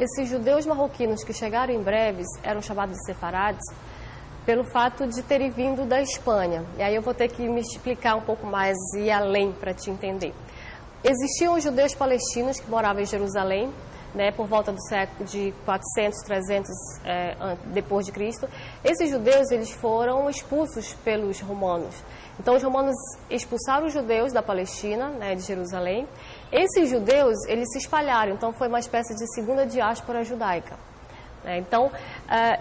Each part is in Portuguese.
esses judeus marroquinos que chegaram em Breves eram chamados de sefarades pelo fato de terem vindo da Espanha. E aí eu vou ter que me explicar um pouco mais e ir além para te entender. Existiam os judeus palestinos que moravam em Jerusalém, né, por volta do século de 400, 300 depois de Cristo. Esses judeus eles foram expulsos pelos romanos. Então os romanos expulsaram os judeus da Palestina, né, de Jerusalém. Esses judeus eles se espalharam, então foi uma espécie de segunda diáspora judaica. Então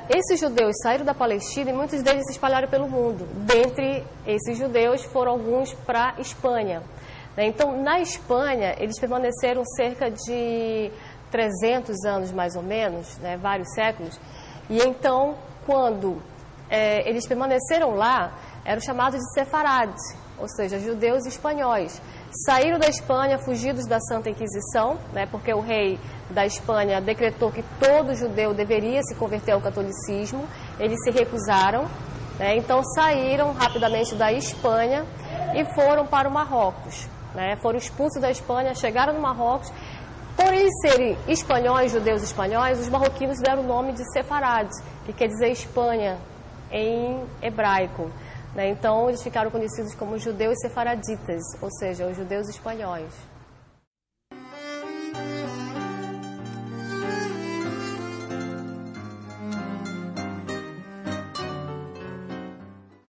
esses judeus saíram da Palestina e muitos deles se espalharam pelo mundo. Dentre esses judeus foram alguns para a Espanha. Então na Espanha eles permaneceram cerca de 300 anos mais ou menos, né, vários séculos, e então quando eles permaneceram lá, eram chamados de sefarades, ou seja, judeus espanhóis. Saíram da Espanha fugidos da Santa Inquisição, né, porque o rei da Espanha decretou que todo judeu deveria se converter ao catolicismo, eles se recusaram, né, então saíram rapidamente da Espanha e foram para o Marrocos, né, foram expulsos da Espanha, chegaram no Marrocos. Por eles serem espanhóis, judeus espanhóis, os marroquinos deram o nome de sefarades, que quer dizer Espanha em hebraico. Então eles ficaram conhecidos como judeus sefaraditas, ou seja, os judeus espanhóis.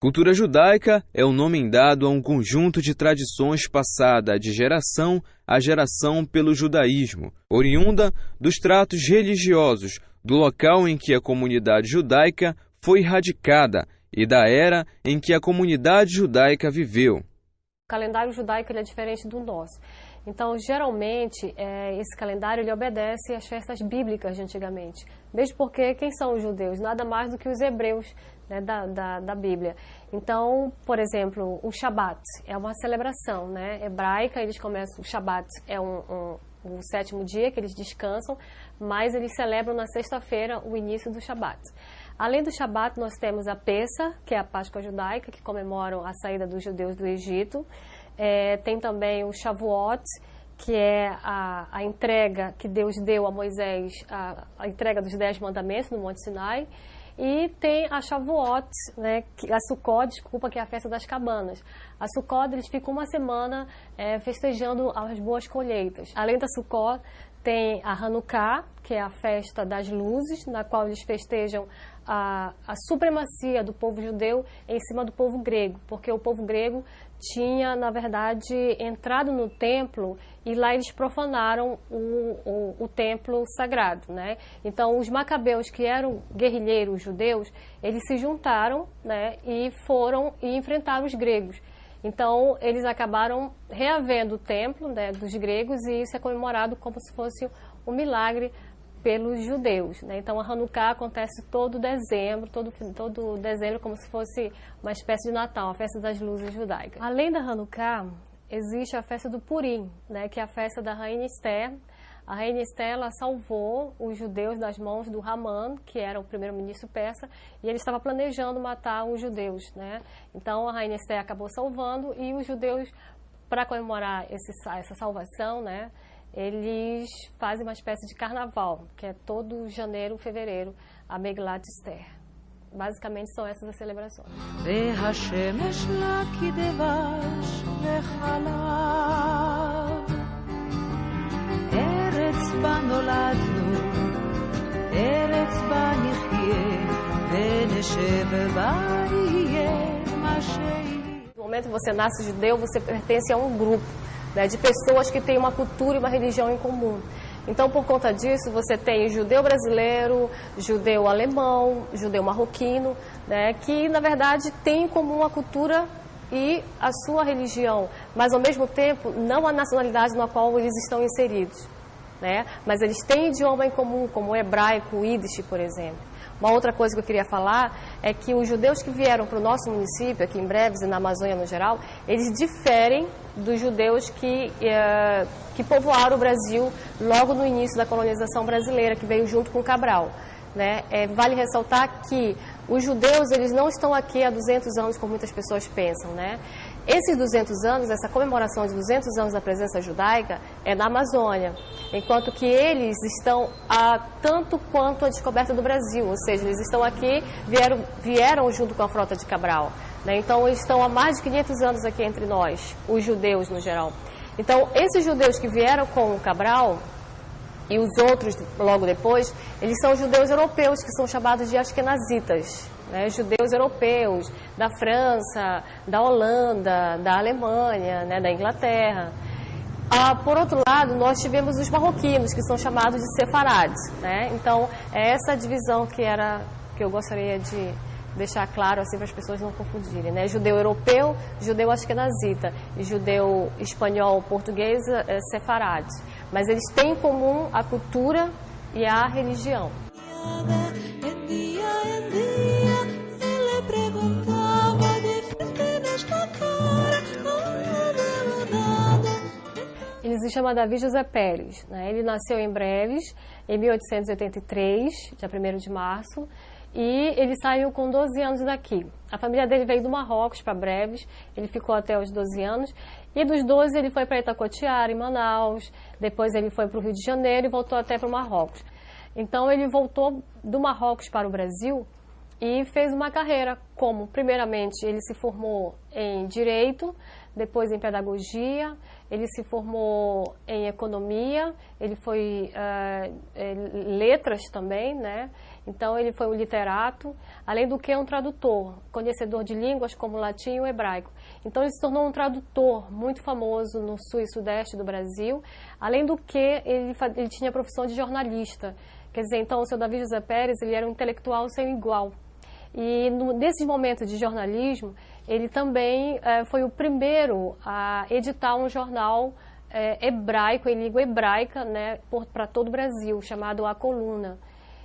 Cultura judaica é o nome dado a um conjunto de tradições passada de geração a geração pelo judaísmo, oriunda dos tratos religiosos do local em que a comunidade judaica foi radicada e da era em que a comunidade judaica viveu. O calendário judaico ele é diferente do nosso. Então, geralmente, esse calendário ele obedece às festas bíblicas de antigamente. Mesmo porque quem são os judeus? Nada mais do que os hebreus, né, da Bíblia. Então, por exemplo, o Shabat é uma celebração, né, hebraica. Eles começam, o Shabat é o sétimo dia que eles descansam, mas eles celebram na sexta-feira o início do Shabat. Além do Shabat, nós temos a Pessa, que é a Páscoa judaica, que comemoram a saída dos judeus do Egito. Tem também o Shavuot, que é a entrega que Deus deu a Moisés, a entrega dos 10 mandamentos no Monte Sinai. E tem a Shavuot, né, a Sukkot, desculpa, que é a festa das cabanas. A Sukkot, eles ficam uma semana festejando as boas colheitas. Além da Sukkot, tem a Hanukkah, que é a festa das luzes, na qual eles festejam a supremacia do povo judeu em cima do povo grego, porque o povo grego tinha, na verdade, entrado no templo e lá eles profanaram o templo sagrado, né? Então, os macabeus, que eram guerrilheiros judeus, eles se juntaram, né, e foram e enfrentaram os gregos. Então, eles acabaram reavendo o templo, né, dos gregos, e isso é comemorado como se fosse um milagre pelos judeus, né? Então, a Hanukkah acontece todo dezembro, todo dezembro, como se fosse uma espécie de Natal, a festa das luzes judaicas. Além da Hanukkah, existe a festa do Purim, né, que é a festa da Rainha Esther. A Rainha Esther, ela salvou os judeus das mãos do Haman, que era o primeiro-ministro persa, e ele estava planejando matar os judeus, né? Então, a Rainha Esther acabou salvando, e os judeus, para comemorar essa salvação, né, eles fazem uma espécie de carnaval, que é todo janeiro, fevereiro, a Megillat Esther. Basicamente são essas as celebrações. No momento que você nasce judeu, você pertence a um grupo, né, de pessoas que têm uma cultura e uma religião em comum. Então, por conta disso, você tem judeu brasileiro, judeu alemão, judeu marroquino, né, que, na verdade, têm em comum a cultura e a sua religião, mas, ao mesmo tempo, não a nacionalidade na qual eles estão inseridos, né? Mas eles têm idioma em comum, como o hebraico, o Yiddish, por exemplo. Uma outra coisa que eu queria falar é que os judeus que vieram para o nosso município, aqui em Breves e na Amazônia no geral, eles diferem dos judeus que povoaram o Brasil logo no início da colonização brasileira, que veio junto com Cabral. né? Vale ressaltar que os judeus, eles não estão aqui há 200 anos, como muitas pessoas pensam, né? Esses 200 anos, essa comemoração de 200 anos da presença judaica é na Amazônia, enquanto que eles estão há tanto quanto a descoberta do Brasil, ou seja, eles estão aqui, vieram junto com a frota de Cabral, né? Então eles estão há mais de 500 anos aqui entre nós, os judeus no geral. Então esses judeus que vieram com o Cabral e os outros logo depois, eles são judeus europeus, que são chamados de askenazitas, né? Judeus europeus, da França, da Holanda, da Alemanha, né? Da Inglaterra. Por outro lado, nós tivemos os marroquinos, que são chamados de sefarades, né? Então, é essa divisão que eu gostaria de deixar claro assim para as pessoas não confundirem, né? Judeu europeu, judeu askenazita, e judeu espanhol, português, sefarade. Mas eles têm em comum a cultura e a religião. Ele se chama Davi José Pérez, né? Ele nasceu em Breves, em 1883, dia 1º de março, e ele saiu com 12 anos daqui. A família dele veio do Marrocos para Breves, ele ficou até os 12 anos, e dos 12 ele foi para Itacoatiara, em Manaus, depois ele foi para o Rio de Janeiro e voltou até para o Marrocos. Então ele voltou do Marrocos para o Brasil e fez uma carreira como, primeiramente, ele se formou em Direito, depois em Pedagogia, ele se formou em Economia, ele foi Letras também, né? Então ele foi um literato, além do que um tradutor, conhecedor de línguas como o latim e o hebraico. Então ele se tornou um tradutor muito famoso no sul e sudeste do Brasil, além do que ele tinha a profissão de jornalista. Quer dizer, então o seu Davi José Pérez, ele era um intelectual sem igual. E nesses momentos de jornalismo, ele também foi o primeiro a editar um jornal hebraico, em língua hebraica, né, para todo o Brasil, chamado A Coluna.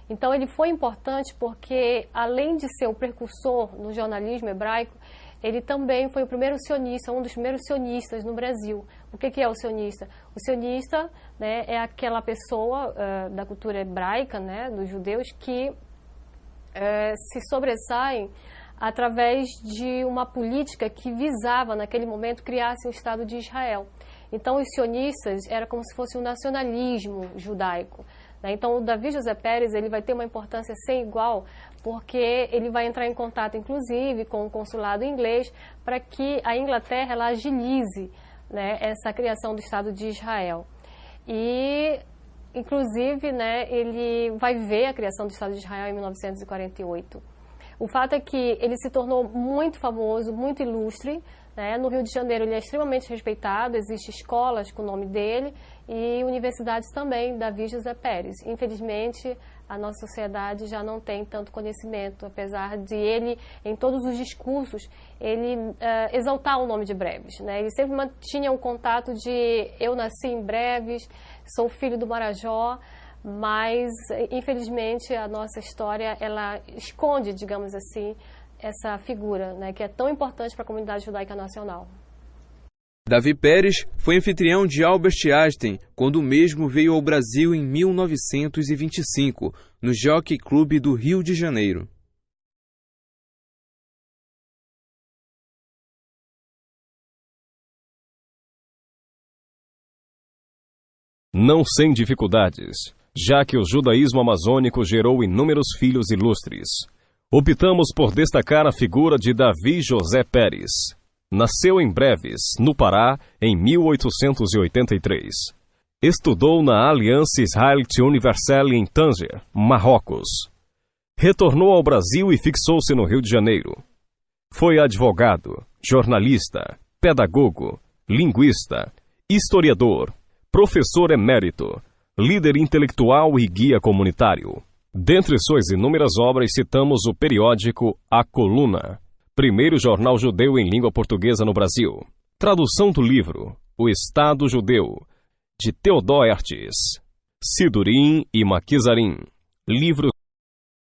Então ele foi importante porque, além de ser o precursor no jornalismo hebraico, ele também foi o primeiro sionista, um dos primeiros sionistas no Brasil. O que é o sionista? O sionista, né, é aquela pessoa da cultura hebraica, né, dos judeus, que se sobressaem através de uma política que visava, naquele momento, criar-se um Estado de Israel. Então, os sionistas era como se fosse um nacionalismo judaico, né? Então, o Davi José Pérez, ele vai ter uma importância sem igual, porque ele vai entrar em contato, inclusive, com o consulado inglês, para que a Inglaterra ela agilize, né, essa criação do Estado de Israel. E, inclusive, né, ele vai ver a criação do Estado de Israel em 1948. O fato é que ele se tornou muito famoso, muito ilustre, né? No Rio de Janeiro ele é extremamente respeitado, existem escolas com o nome dele e universidades também, Davi José Pérez. Infelizmente, a nossa sociedade já não tem tanto conhecimento, apesar de ele, em todos os discursos, ele exaltar o nome de Breves, né? Ele sempre mantinha um contato de eu nasci em Breves, sou filho do Marajó, mas, infelizmente, a nossa história, ela esconde, digamos assim, essa figura, né, que é tão importante para a comunidade judaica nacional. Davi Pérez foi anfitrião de Albert Einstein quando o mesmo veio ao Brasil em 1925, no Jockey Club do Rio de Janeiro. Não sem dificuldades, já que o judaísmo amazônico gerou inúmeros filhos ilustres. Optamos por destacar a figura de Davi José Pérez. Nasceu em Breves, no Pará, em 1883. Estudou na Alliance Israélite Universelle em Tanger, Marrocos. Retornou ao Brasil e fixou-se no Rio de Janeiro. Foi advogado, jornalista, pedagogo, linguista, historiador, professor emérito, líder intelectual e guia comunitário. Dentre suas inúmeras obras citamos o periódico A Coluna, primeiro jornal judeu em língua portuguesa no Brasil. Tradução do livro O Estado Judeu, de Theodor Herzl, Sidurim e Maquisarim. Livros